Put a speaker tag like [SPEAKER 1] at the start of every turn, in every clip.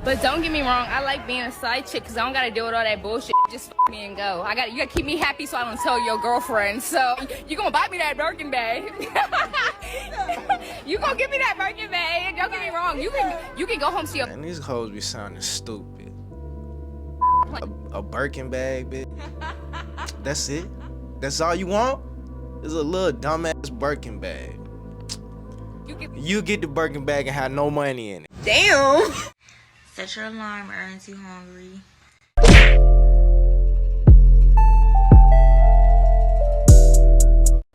[SPEAKER 1] But don't get me wrong, I like being a side chick because I don't gotta deal with all that bullshit. Just f me and go. You gotta keep me happy so I don't tell your girlfriend. So you gonna buy me that Birkin bag. You gonna give me that Birkin bag. Don't get me wrong. You can go home to your.
[SPEAKER 2] And these hoes be sounding stupid. A Birkin bag, bitch. That's it? That's all you want? It's a little dumbass Birkin bag. You get the Birkin bag and have no money in it.
[SPEAKER 1] Damn.
[SPEAKER 3] Set your alarm, aren't you hungry?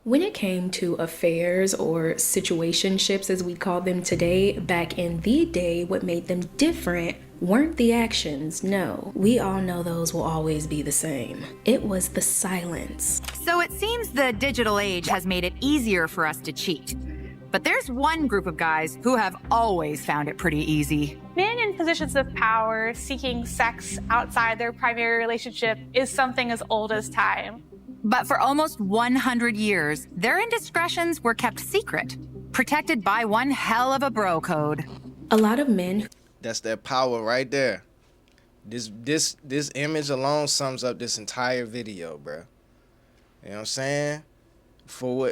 [SPEAKER 4] When it came to affairs or situationships as we call them today, back in the day, what made them different weren't the actions. No, we all know those will always be the same. It was the silence.
[SPEAKER 5] So it seems the digital age has made it easier for us to cheat. But there's one group of guys who have always found it pretty easy.
[SPEAKER 6] Men in positions of power seeking sex outside their primary relationship is something as old as time.
[SPEAKER 5] But for almost 100 years, their indiscretions were kept secret, protected by one hell of a bro code.
[SPEAKER 4] A lot of men.
[SPEAKER 2] That's that power right there. This image alone sums up this entire video, bro. You know what I'm saying? For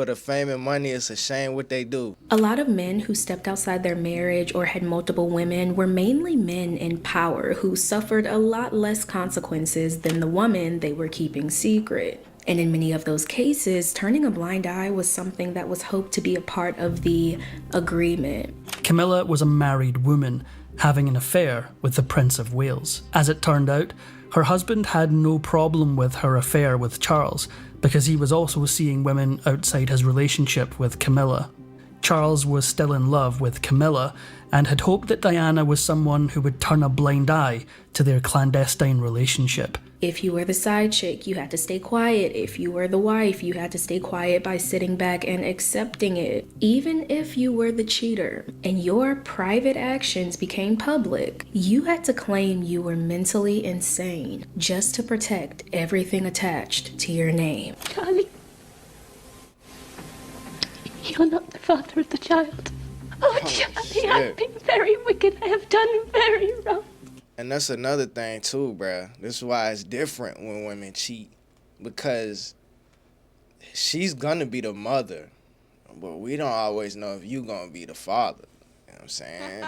[SPEAKER 2] the fame and money, it's a shame what they do.
[SPEAKER 4] A lot of men who stepped outside their marriage or had multiple women were mainly men in power who suffered a lot less consequences than the woman they were keeping secret. And in many of those cases, turning a blind eye was something that was hoped to be a part of the agreement.
[SPEAKER 7] Camilla was a married woman having an affair with the Prince of Wales. As it turned out, her husband had no problem with her affair with Charles, because he was also seeing women outside his relationship with Camilla. Charles was still in love with Camilla and had hoped that Diana was someone who would turn a blind eye to their clandestine relationship.
[SPEAKER 4] If you were the side chick, you had to stay quiet. If you were the wife, you had to stay quiet by sitting back and accepting it. Even if you were the cheater and your private actions became public, you had to claim you were mentally insane just to protect everything attached to your name.
[SPEAKER 8] Charlie, you're not the father of the child. Oh, Charlie, I've been very wicked. I have done very wrong.
[SPEAKER 2] And that's another thing too, bruh. This is why it's different when women cheat. Because she's gonna be the mother, but we don't always know if you gonna be the father. You know what I'm saying?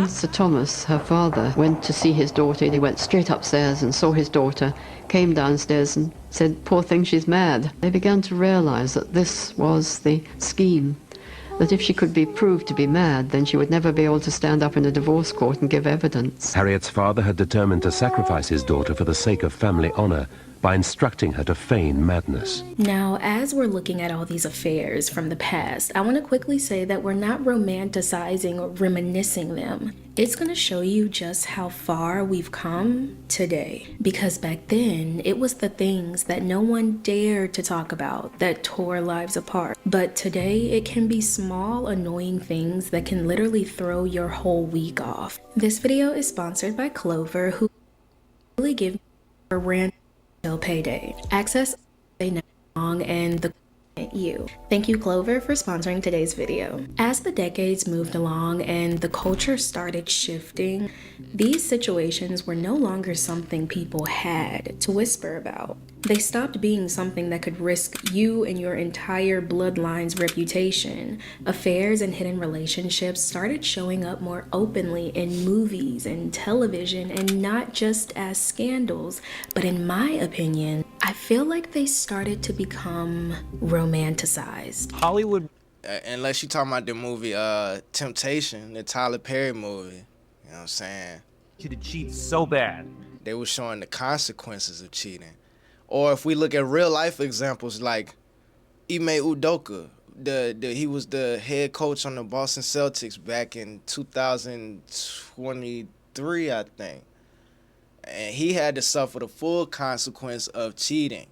[SPEAKER 9] Sir Thomas, her father, went to see his daughter. He went straight upstairs and saw his daughter, came downstairs and said, "Poor thing, she's mad." They began to realize that this was the scheme. That if she could be proved to be mad, then she would never be able to stand up in a divorce court and give evidence.
[SPEAKER 10] Harriet's father had determined to sacrifice his daughter for the sake of family honor by instructing her to feign madness.
[SPEAKER 4] Now, as we're looking at all these affairs from the past, I want to quickly say that we're not romanticizing or reminiscing them. It's going to show you just how far we've come today. Because back then, it was the things that no one dared to talk about that tore lives apart. But today, it can be small, annoying things that can literally throw your whole week off. This video is sponsored by Clover, who really give her random till payday. Access they know long and the you. Thank you, Clover, for sponsoring today's video. As the decades moved along and the culture started shifting, these situations were no longer something people had to whisper about. They stopped being something that could risk you and your entire bloodline's reputation. Affairs and hidden relationships started showing up more openly in movies and television, and not just as scandals, but in my opinion, I feel like they started to become romanticized.
[SPEAKER 2] Hollywood, unless you're talking about the movie Temptation, the Tyler Perry movie, you know what I'm saying?
[SPEAKER 11] You could cheat so bad.
[SPEAKER 2] They were showing the consequences of cheating. Or if we look at real life examples like Ime Udoka, he was the head coach on the Boston Celtics back in 2023, I think. And he had to suffer the full consequence of cheating.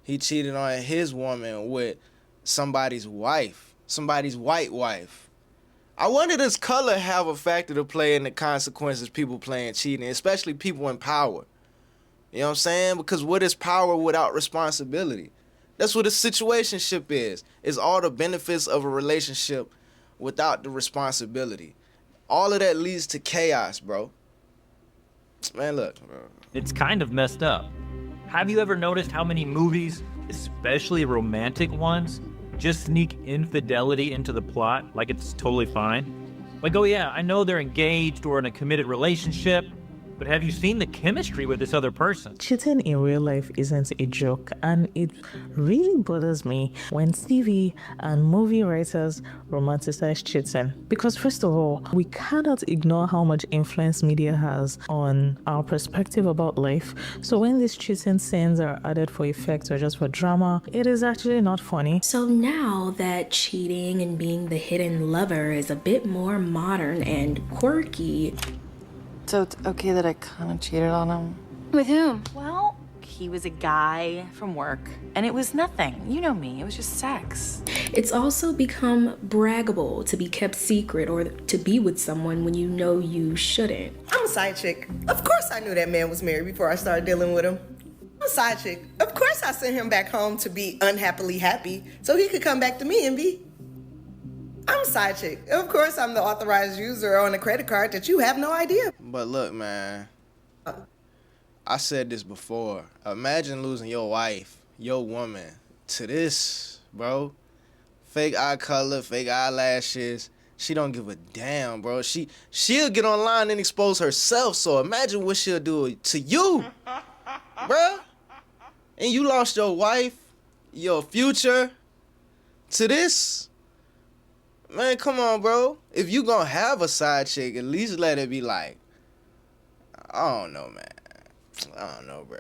[SPEAKER 2] He cheated on his woman with somebody's wife, somebody's white wife. I wonder, does color have a factor to play in the consequences people playing cheating, especially people in power? You know what I'm saying? Because what is power without responsibility? That's what a situationship is. It's all the benefits of a relationship without the responsibility. All of that leads to chaos, bro. Man, look, bro.
[SPEAKER 11] It's kind of messed up. Have you ever noticed how many movies, especially romantic ones, just sneak infidelity into the plot like it's totally fine? Like, oh yeah, I know they're engaged or in a committed relationship, but have you seen the chemistry with this other person?
[SPEAKER 12] Cheating in real life isn't a joke, and it really bothers me when TV and movie writers romanticize cheating. Because first of all, we cannot ignore how much influence media has on our perspective about life. So when these cheating scenes are added for effect or just for drama, it is actually not funny.
[SPEAKER 4] So now that cheating and being the hidden lover is a bit more modern and quirky.
[SPEAKER 13] So it's okay that I kind of cheated on him?
[SPEAKER 1] With whom?
[SPEAKER 13] Well, he was a guy from work, and it was nothing. You know me, it was just sex.
[SPEAKER 4] It's also become braggable to be kept secret or to be with someone when you know you shouldn't.
[SPEAKER 14] I'm a side chick. Of course I knew that man was married before I started dealing with him. I'm a side chick. Of course I sent him back home to be unhappily happy so he could come back to me and be. I'm a side chick. Of course I'm the authorized user on a credit card that you have no idea.
[SPEAKER 2] But look, man, I said this before. Imagine losing your wife, your woman, to this, bro. Fake eye color, fake eyelashes. She don't give a damn, bro. She'll get online and expose herself. So imagine what she'll do to you, bro. And you lost your wife, your future, to this. Man, come on, bro. If you gonna have a side chick, at least let it be like, I don't know, man. I don't know, bro.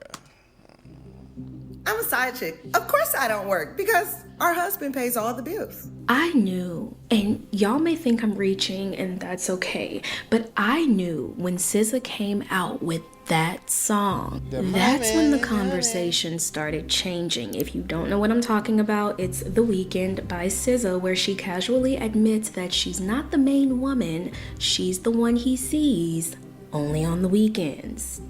[SPEAKER 14] I'm a side chick. Of course I don't work because our husband pays all the bills.
[SPEAKER 4] I knew, and y'all may think I'm reaching and that's okay, but I knew when SZA came out with that song, that's when the conversation started changing. If you don't know what I'm talking about, it's The Weeknd by SZA, where she casually admits that she's not the main woman, she's the one he sees only on the weekends.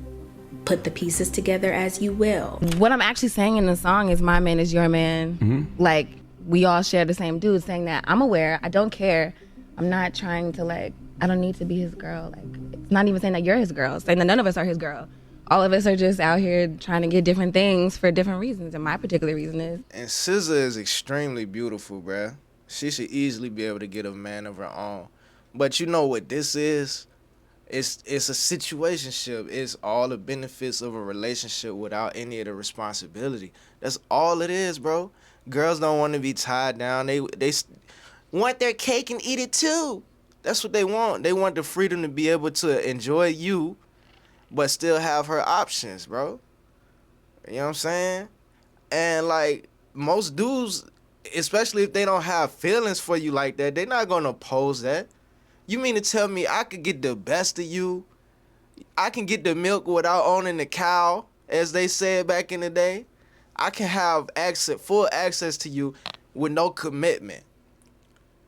[SPEAKER 4] Put the pieces together as you will.
[SPEAKER 15] What I'm actually saying in the song is my man is your man. Like, we all share the same dude, saying that I'm aware, I don't care, I'm not trying to I don't need to be his girl. It's not even saying that you're his girl, saying that none of us are his girl. All of us are just out here trying to get different things for different reasons, and my particular reason is.
[SPEAKER 2] And SZA is extremely beautiful, bruh. She should easily be able to get a man of her own. But you know what this is? It's a situationship. It's all the benefits of a relationship without any of the responsibility. That's all it is, bro. Girls don't want to be tied down. They want their cake and eat it too. That's what they want. They want the freedom to be able to enjoy you, but still have her options, bro. You know what I'm saying? And like most dudes, especially if they don't have feelings for you like that, they're not gonna oppose that. You mean to tell me I could get the best of you? I can get the milk without owning the cow, as they said back in the day? I can have full access to you with no commitment.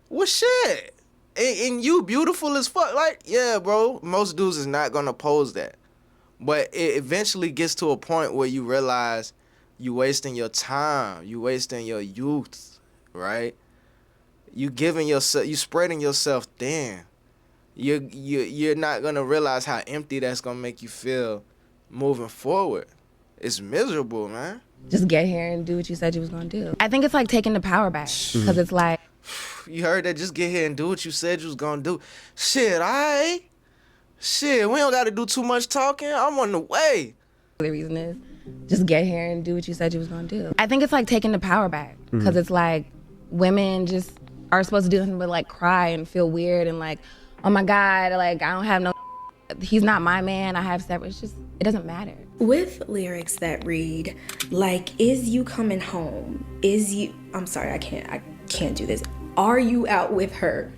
[SPEAKER 2] Well, shit. And you beautiful as fuck. Like, yeah, bro, most dudes is not gonna oppose that. But it eventually gets to a point where you realize you wasting your time. You wasting your youth, right? You spreading yourself thin. You're not gonna realize how empty that's gonna make you feel moving forward. It's miserable, man.
[SPEAKER 15] Just get here and do what you said you was gonna do. I think it's like taking the power back, because it's like.
[SPEAKER 2] You heard that? Just get here and do what you said you was gonna do. Shit, alright. Shit, we don't gotta do too much talking. I'm on the way.
[SPEAKER 15] The reason is just get here and do what you said you was gonna do. I think it's like taking the power back, because it's like women just are supposed to do nothing but cry and feel weird and oh my God, I don't have no, he's not my man, I have separate, it doesn't matter.
[SPEAKER 4] With lyrics that read, is you coming home? I'm sorry, I can't do this. Are you out with her?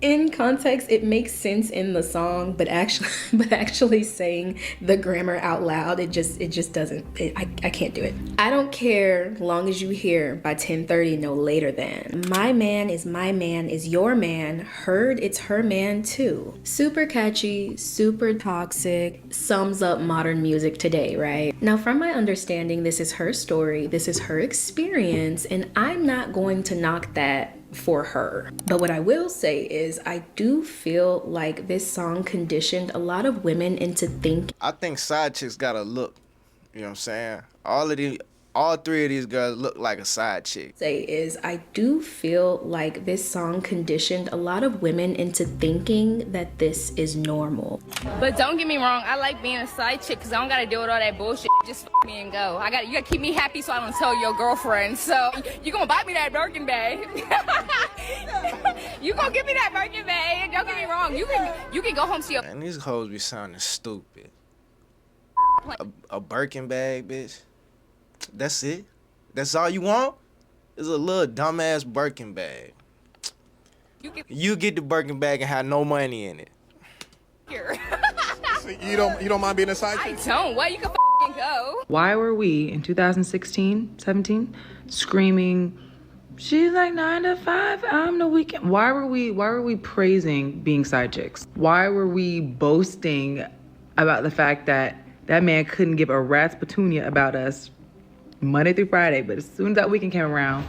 [SPEAKER 4] In context, it makes sense in the song, but actually saying the grammar out loud, it just doesn't, I can't do it. I don't care long as you hear by 10:30, no later than. My man is your man. Heard it's her man too. Super catchy, super toxic, sums up modern music today, right? Now, from my understanding, this is her story, this is her experience, and I'm not going to knock that for her. But what I will say is I do feel like this song conditioned a lot of women into thinking.
[SPEAKER 2] I think side chicks got a look. You know what I'm saying? All three of these girls look like a side chick.
[SPEAKER 4] I do feel like this song conditioned a lot of women into thinking that this is normal.
[SPEAKER 1] But don't get me wrong, I like being a side chick because I don't gotta deal with all that bullshit. Just f me and go. You gotta keep me happy so I don't tell your girlfriend. So you gonna buy me that Birkin bag. You gonna give me that Birkin bag. Don't get me wrong. You can go home to your.
[SPEAKER 2] And these hoes be sounding stupid. A Birkin bag, bitch. That's it? That's all you want? It's a little dumbass Birkin bag. You get the Birkin bag and have no money in it.
[SPEAKER 1] Here.
[SPEAKER 16] So you don't mind being a side chick?
[SPEAKER 1] I don't. Well, you can f***ing go.
[SPEAKER 17] Why were we in 2016, 17 screaming, she's like 9 to 5, I'm the weekend? Why were we praising being side chicks? Why were we boasting about the fact that man couldn't give a rat's petunia about us Monday through Friday, but as soon as that weekend came around,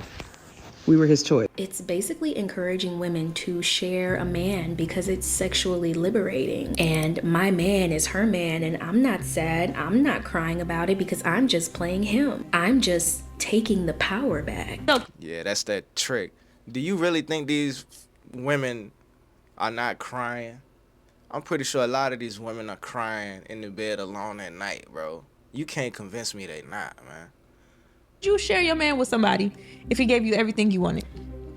[SPEAKER 17] we were his choice?
[SPEAKER 4] It's basically encouraging women to share a man because it's sexually liberating. And my man is her man, and I'm not sad. I'm not crying about it because I'm just playing him. I'm just taking the power back.
[SPEAKER 2] Yeah, that's that trick. Do you really think these women are not crying? I'm pretty sure a lot of these women are crying in the bed alone at night, bro. You can't convince me they not, man.
[SPEAKER 18] You share your man with somebody if he gave you everything you wanted?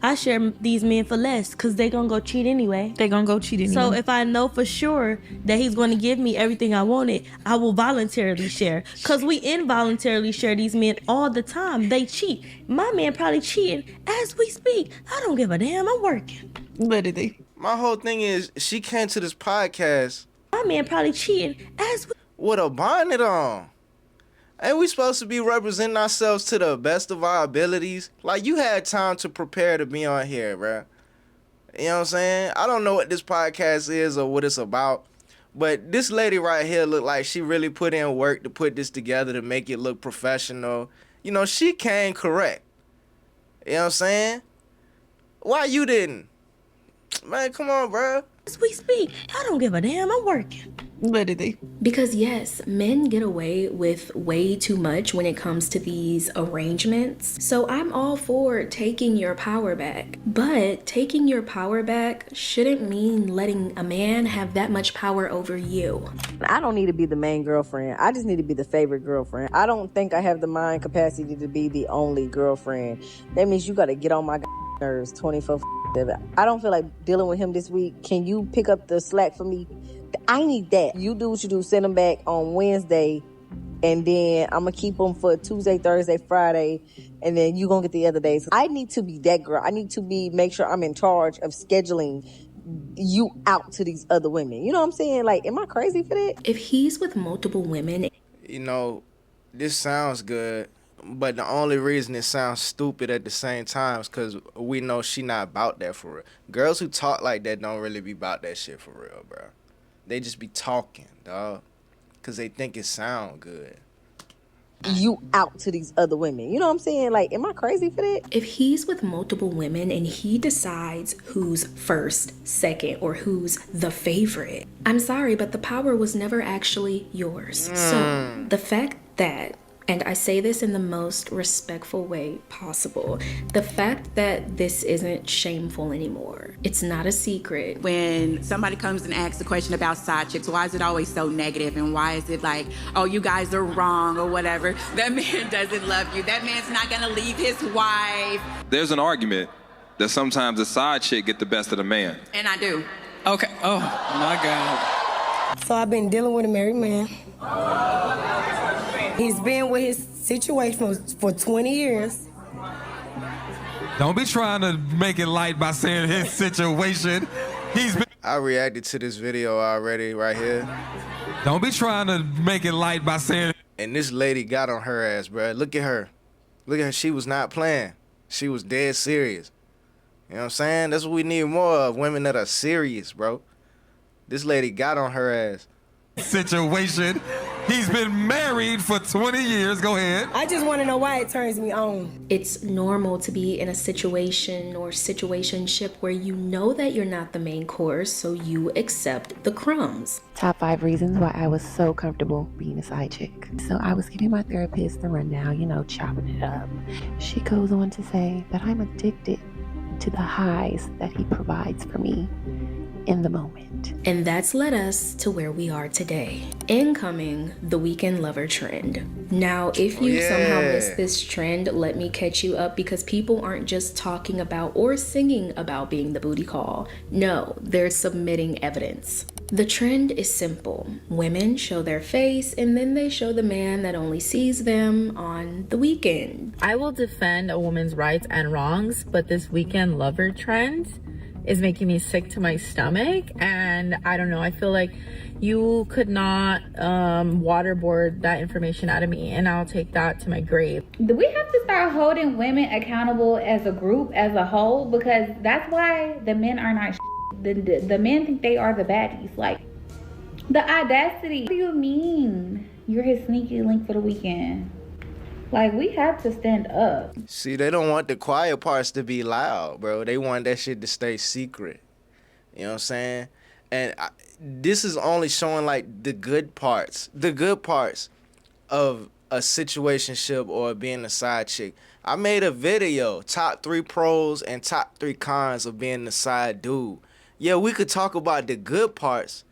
[SPEAKER 19] I share these men for less because they gonna go cheat anyway. So if I know for sure that he's going to give me everything I wanted, I will voluntarily share. Because we involuntarily share these men all the time. They cheat. My man probably cheating as we speak. I don't give a damn. I'm working.
[SPEAKER 18] Literally.
[SPEAKER 2] My whole thing is she came to this podcast.
[SPEAKER 19] My man probably cheating as we...
[SPEAKER 2] with a bonnet on. Ain't we supposed to be representing ourselves to the best of our abilities? Like, you had time to prepare to be on here, bruh. You know what I'm saying? I don't know what this podcast is or what it's about, but this lady right here looked like she really put in work to put this together to make it look professional. You know, she came correct. You know what I'm saying? Why you didn't? Man, come on, bruh.
[SPEAKER 19] As we speak, I don't give a damn. I'm working.
[SPEAKER 18] Literally.
[SPEAKER 4] Because yes, men get away with way too much when it comes to these arrangements. So I'm all for taking your power back. But taking your power back shouldn't mean letting a man have that much power over you.
[SPEAKER 20] I don't need to be the main girlfriend. I just need to be the favorite girlfriend. I don't think I have the mind capacity to be the only girlfriend. That means you got to get on my nerves 24/7. I don't feel like dealing with him this week. Can you pick up the slack for me? I need that. You do what you do. Send them back on Wednesday, and then I'm going to keep them for Tuesday, Thursday, Friday, and then you going to get the other days. I need to be that girl. I need to make sure I'm in charge of scheduling you out to these other women. You know what I'm saying? Like, am I crazy for that?
[SPEAKER 4] If he's with multiple women...
[SPEAKER 2] You know, this sounds good, but the only reason it sounds stupid at the same time is because we know she not about that for real. Girls who talk like that don't really be about that shit for real, bro. They just be talking, dog, because they think it sound good.
[SPEAKER 20] You out to these other women. You know what I'm saying? Like, am I crazy for that?
[SPEAKER 4] If he's with multiple women and he decides who's first, second, or who's the favorite, I'm sorry, but the power was never actually yours. So the fact that, and I say this in the most respectful way possible, the fact that this isn't shameful anymore. It's not a secret.
[SPEAKER 21] When somebody comes and asks a question about side chicks, why is it always so negative? And why is it like, oh, you guys are wrong or whatever? That man doesn't love you. That man's not gonna leave his wife.
[SPEAKER 22] There's an argument that sometimes a side chick get the best of the man.
[SPEAKER 21] And I do.
[SPEAKER 23] Okay. Oh, my God.
[SPEAKER 24] So I've been dealing with a married man. He's been with his situation for 20 years.
[SPEAKER 25] Don't be trying to make it light by saying his situation.
[SPEAKER 2] I reacted to this video already right here.
[SPEAKER 25] Don't be trying to make it light by saying...
[SPEAKER 2] And this lady got on her ass, bro. Look at her. Look at her. She was not playing. She was dead serious. You know what I'm saying? That's what we need more of. Women that are serious, bro. This lady got on her ass.
[SPEAKER 25] situation. He's been married for 20 years. Go ahead.
[SPEAKER 24] I just want to know why it turns me on.
[SPEAKER 4] It's normal to be in a situation or situationship where you know that you're not the main course, so you accept the crumbs.
[SPEAKER 3] Top 5 reasons why I was so comfortable being a side chick. So I was giving my therapist the rundown, chopping it up. She goes on to say that I'm addicted to the highs that he provides for me in the moment.
[SPEAKER 4] And that's led us to where we are today. Incoming, the weekend lover trend. Now, if you somehow missed this trend, let me catch you up, because people aren't just talking about or singing about being the booty call. No, they're submitting evidence. The trend is simple. Women show their face and then they show the man that only sees them on the weekend.
[SPEAKER 5] I will defend a woman's rights and wrongs, but this weekend lover trend is making me sick to my stomach. And I don't know, I feel like you could not waterboard that information out of me, and I'll take that to my grave.
[SPEAKER 6] Do we have to start holding women accountable as a group, as a whole? Because that's why the men are not the men think they are the baddies. Like, the audacity. What do you mean you're his sneaky link for the weekend? Like, we have to stand up.
[SPEAKER 2] See, they don't want the quiet parts to be loud, bro. They want that shit to stay secret. You know what I'm saying? And this is only showing, like, the good parts. The good parts of a situationship or being a side chick. I made a video, top 3 pros and top 3 cons of being the side dude. Yeah, we could talk about the good parts,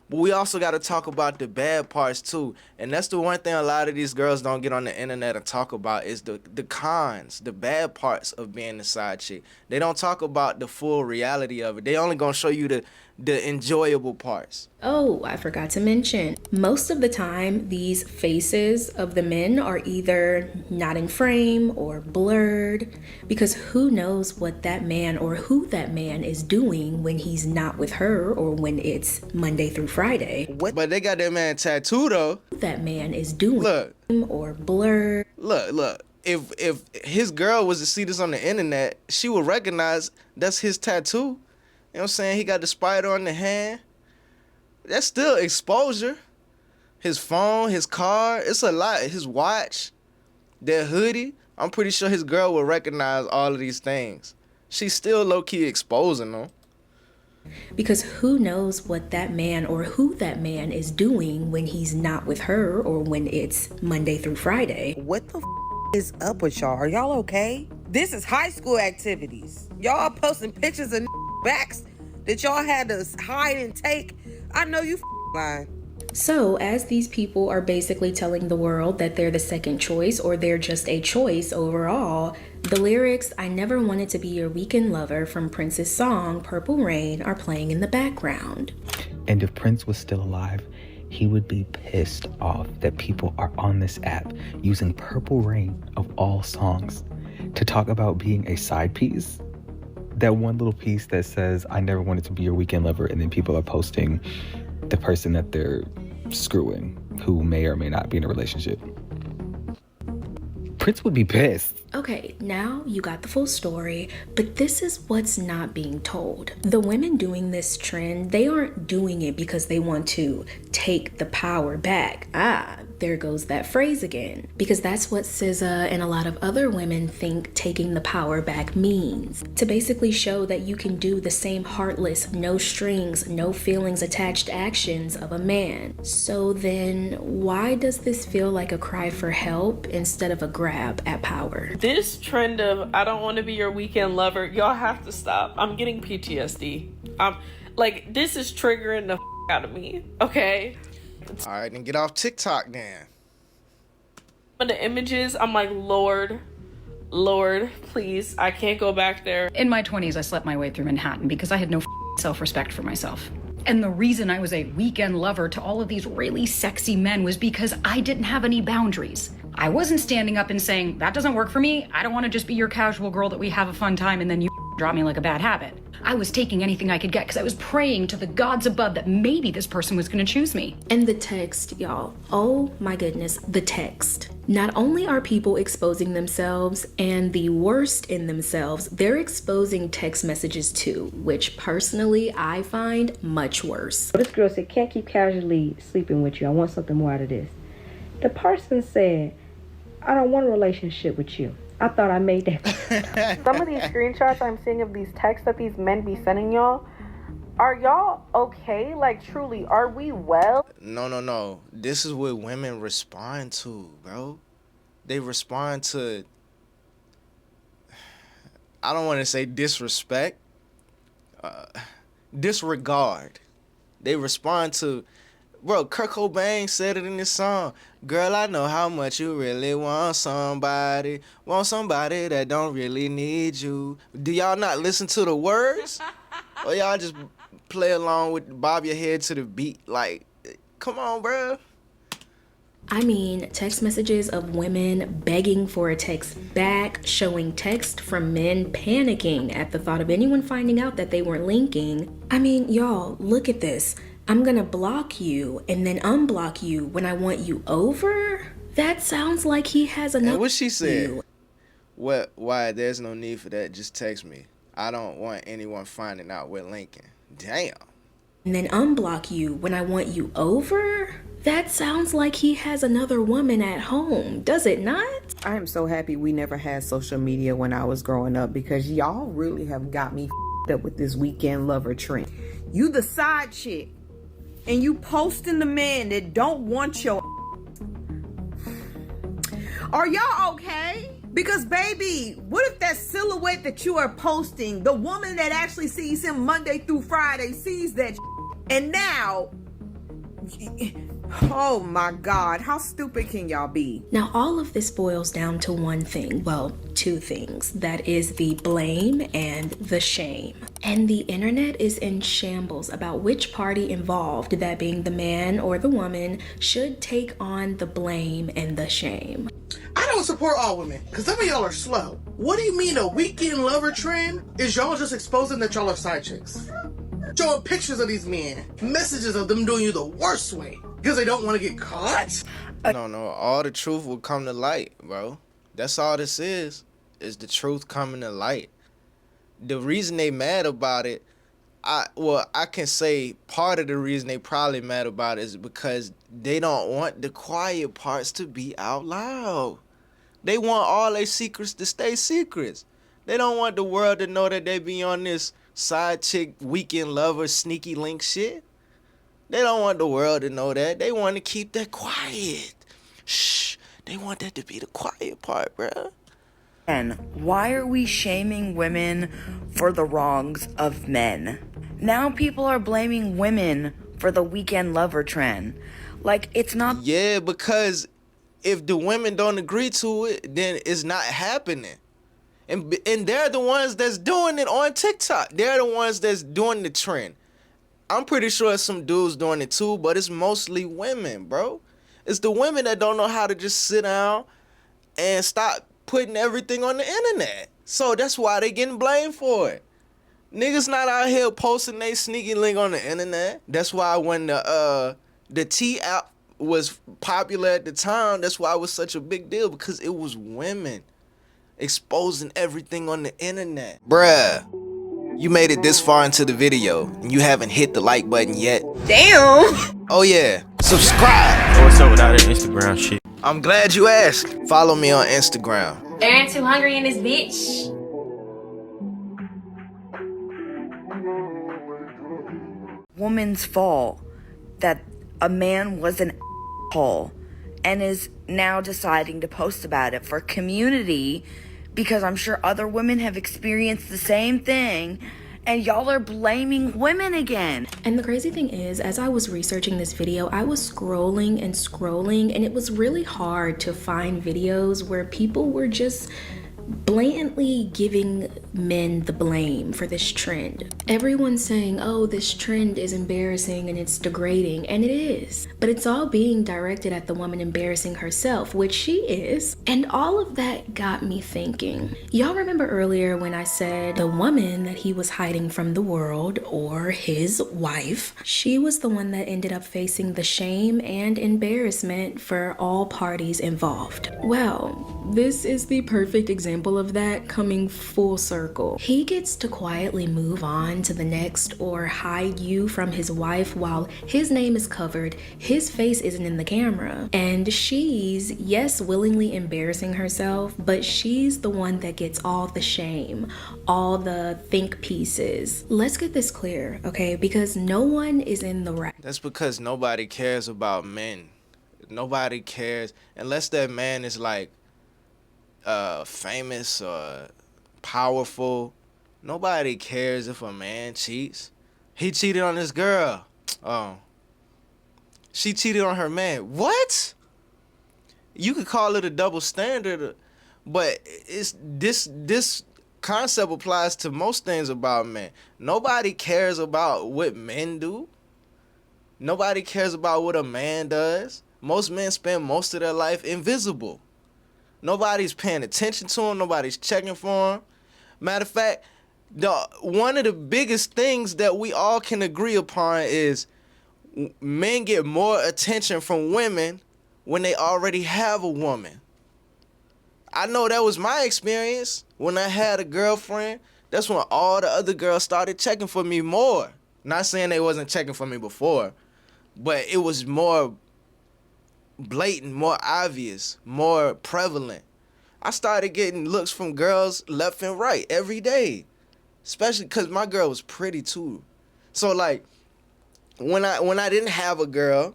[SPEAKER 2] but we also got to talk about the bad parts too. And that's the one thing a lot of these girls don't get on the internet and talk about is the cons, the bad parts of being the side chick. They don't talk about the full reality of it. They only gonna show you the enjoyable parts.
[SPEAKER 4] Oh, I forgot to mention, most of the time, these faces of the men are either not in frame or blurred, because who knows what that man or who that man is doing when he's not with her or when it's Monday through Friday.
[SPEAKER 2] But they got that man tattooed though.
[SPEAKER 4] That man is doing or blurred.
[SPEAKER 2] Look. If his girl was to see this on the internet, she would recognize that's his tattoo. You know what I'm saying? He got the spider on the hand. That's still exposure. His phone, his car, it's a lot. His watch, that hoodie. I'm pretty sure his girl will recognize all of these things. She's still low-key exposing them.
[SPEAKER 4] Because who knows what that man or who that man is doing when he's not with her or when it's Monday through Friday.
[SPEAKER 7] What the is up with y'all? Are y'all okay? This is high school activities. Y'all posting pictures of backs that y'all had to hide and take. I know you lying.
[SPEAKER 4] So, as these people are basically telling the world that they're the second choice or they're just a choice overall, the lyrics, "I never wanted to be your weekend lover" from Prince's song Purple Rain are playing in the background.
[SPEAKER 8] And if Prince was still alive, he would be pissed off that people are on this app using Purple Rain of all songs to talk about being a side piece. That one little piece that says, "I never wanted to be your weekend lover," and then people are posting the person that they're screwing who may or may not be in a relationship. Prince would be pissed.
[SPEAKER 4] Okay, now you got the full story, but this is what's not being told. The women doing this trend, they aren't doing it because they want to take the power back. There goes that phrase again. Because that's what SZA and a lot of other women think taking the power back means. To basically show that you can do the same heartless, no strings, no feelings attached actions of a man. So then, why does this feel like a cry for help instead of a grab at power?
[SPEAKER 18] This trend of "I don't want to be your weekend lover," y'all have to stop. I'm getting PTSD. This is triggering the out of me, okay?
[SPEAKER 2] All right, then get off TikTok then.
[SPEAKER 18] But the images, I'm like, Lord, please, I can't go back there.
[SPEAKER 26] In my 20s, I slept my way through Manhattan because I had no self-respect for myself. And the reason I was a weekend lover to all of these really sexy men was because I didn't have any boundaries. I wasn't standing up and saying, "That doesn't work for me. I don't want to just be your casual girl that we have a fun time and then you drop me like a bad habit." I was taking anything I could get because I was praying to the gods above that maybe this person was going to choose me.
[SPEAKER 4] And the text, y'all. Oh my goodness, the text. Not only are people exposing themselves and the worst in themselves, they're exposing text messages too, which personally I find much worse.
[SPEAKER 9] This girl said, can't keep casually sleeping with you. I want something more out of this. The person said, I don't want a relationship with you. I thought I made that.
[SPEAKER 5] Some of these screenshots I'm seeing of these texts that these men be sending y'all, are y'all okay? Like, truly, are we well?
[SPEAKER 2] No. This is what women respond to, bro. They respond to, I don't want to say disrespect, disregard. They respond to, bro, Kurt Cobain said it in this song. Girl, I know how much you really want somebody that don't really need you. Do y'all not listen to the words? Or y'all just play along with, bob your head to the beat? Like, come on, bro.
[SPEAKER 4] I mean, text messages of women begging for a text back, showing text from men panicking at the thought of anyone finding out that they were linking. I mean, y'all, look at this. I'm gonna block you and then unblock you when I want you over? That sounds like he has enough.
[SPEAKER 2] And what she said? What? Why? There's no need for that. Just text me. I don't want anyone finding out we're linking. Damn.
[SPEAKER 4] And then unblock you when I want you over? That sounds like he has another woman at home, does it not?
[SPEAKER 7] I am so happy we never had social media when I was growing up, because y'all really have got me up with this weekend lover trend. You the side chick, and you posting the men that don't want your. Are y'all okay? Because baby, what if that silhouette that you are posting, the woman that actually sees him Monday through Friday sees that, and now, oh my God, how stupid can y'all be?
[SPEAKER 4] Now, all of this boils down to one thing. Well, two things. That is the blame and the shame. And the internet is in shambles about which party involved, that being the man or the woman, should take on the blame and the shame.
[SPEAKER 10] I don't support all women, because some of y'all are slow. What do you mean a weekend lover trend? Is y'all just exposing that y'all are side chicks? Showing pictures of these men, messages of them doing you the worst way, because they don't want to get caught?
[SPEAKER 2] No, all the truth will come to light, bro. That's all this is the truth coming to light. The reason they mad about it, I can say part of the reason they probably mad about it is because they don't want the quiet parts to be out loud. They want all their secrets to stay secrets. They don't want the world to know that they be on this side chick, weekend lover, sneaky link shit. They don't want the world to know that. They want to keep that quiet. Shh. They want that to be the quiet part, bruh.
[SPEAKER 11] And why are we shaming women for the wrongs of men? Now people are blaming women for the weekend lover trend. Like, it's not.
[SPEAKER 2] Yeah, because if the women don't agree to it, then it's not happening. And they're the ones that's doing it on TikTok. They're the ones that's doing the trend. I'm pretty sure some dudes doing it too, but it's mostly women, bro. It's the women that don't know how to just sit down and stop putting everything on the internet. So that's why they getting blamed for it. Niggas not out here posting they sneaky link on the internet. That's why when the T app was popular at the time, that's why it was such a big deal, because it was women exposing everything on the internet. Bruh, you made it this far into the video and you haven't hit the like button yet.
[SPEAKER 11] Damn!
[SPEAKER 2] Oh yeah, subscribe!
[SPEAKER 12] Oh, what's up with all that Instagram shit?
[SPEAKER 2] I'm glad you asked. Follow me on Instagram.
[SPEAKER 13] There ain't too hungry in this bitch.
[SPEAKER 11] Woman's fault that a man was an asshole and is now deciding to post about it for community, because I'm sure other women have experienced the same thing, and y'all are blaming women again.
[SPEAKER 4] And the crazy thing is, as I was researching this video, I was scrolling and scrolling, and it was really hard to find videos where people were just blatantly giving men the blame for this trend. Everyone's saying, oh, this trend is embarrassing and it's degrading, and it is. But it's all being directed at the woman embarrassing herself, which she is. And all of that got me thinking. Y'all remember earlier when I said the woman that he was hiding from the world, or his wife, she was the one that ended up facing the shame and embarrassment for all parties involved. Well, this is the perfect example of that coming full circle. He gets to quietly move on to the next or hide you from his wife while his name is covered, his face isn't in the camera, and she's, yes, willingly embarrassing herself, but she's the one that gets all the shame, all the think pieces. Let's get this clear, okay? Because no one is in the right.
[SPEAKER 2] That's because nobody cares about men. Nobody cares unless that man is like famous or powerful. Nobody cares if a man cheats. He cheated on his girl. Oh. She cheated on her man. What? You could call it a double standard, but it's this concept applies to most things about men. Nobody cares about what men do. Nobody cares about what a man does. Most men spend most of their life invisible. Nobody's paying attention to him. Nobody's checking for him. Matter of fact, one of the biggest things that we all can agree upon is men get more attention from women when they already have a woman. I know that was my experience when I had a girlfriend. That's when all the other girls started checking for me more. Not saying they wasn't checking for me before, but it was more blatant, more obvious, more prevalent. I started getting looks from girls left and right every day, especially because my girl was pretty too. So like, when I didn't have a girl,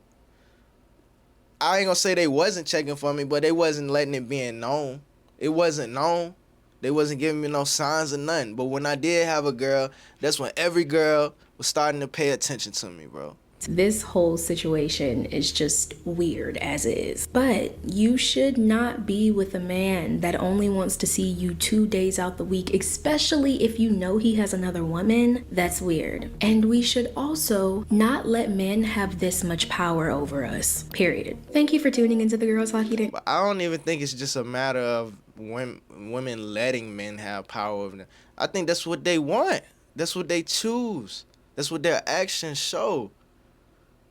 [SPEAKER 2] I ain't gonna say they wasn't checking for me, but they wasn't letting it be known. It wasn't known. They wasn't giving me no signs of nothing. But when I did have a girl, that's when every girl was starting to pay attention to me, bro.
[SPEAKER 4] This whole situation is just weird as is. But you should not be with a man that only wants to see you 2 days out the week, especially if you know he has another woman. That's weird. And we should also not let men have this much power over us. Period. Thank you for tuning into the Girls Hockey Day.
[SPEAKER 2] But I don't even think it's just a matter of women letting men have power over them. I think that's what they want. That's what they choose. That's what their actions show.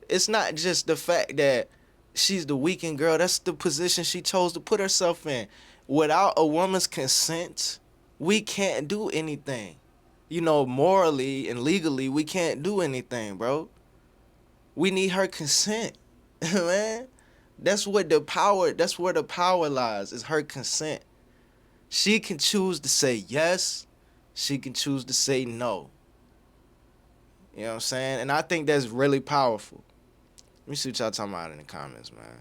[SPEAKER 2] It's not just the fact that she's the weekend girl. That's the position she chose to put herself in. Without a woman's consent, we can't do anything. You know, morally and legally, we can't do anything, bro. We need her consent, man. That's where the power lies, is her consent. She can choose to say yes. She can choose to say no. You know what I'm saying? And I think that's really powerful. Let me see what y'all talking about in the comments, man.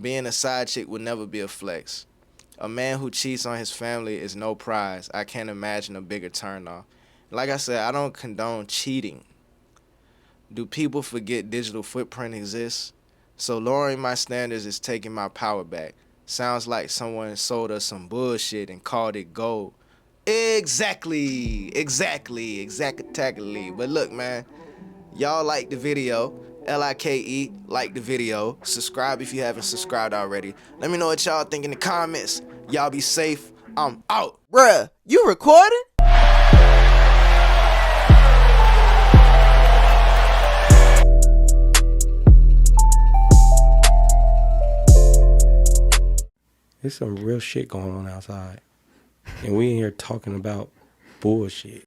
[SPEAKER 2] Being a side chick would never be a flex. A man who cheats on his family is no prize. I can't imagine a bigger turnoff. Like I said, I don't condone cheating. Do people forget digital footprint exists? So lowering my standards is taking my power back. Sounds like someone sold us some bullshit and called it gold. Exactly. But look, man. Y'all like the video. Like, like the video. Subscribe if you haven't subscribed already. Let me know what y'all think in the comments. Y'all be safe. I'm out. Bruh, you recording?
[SPEAKER 1] There's some real shit going on outside. And we in here talking about bullshit.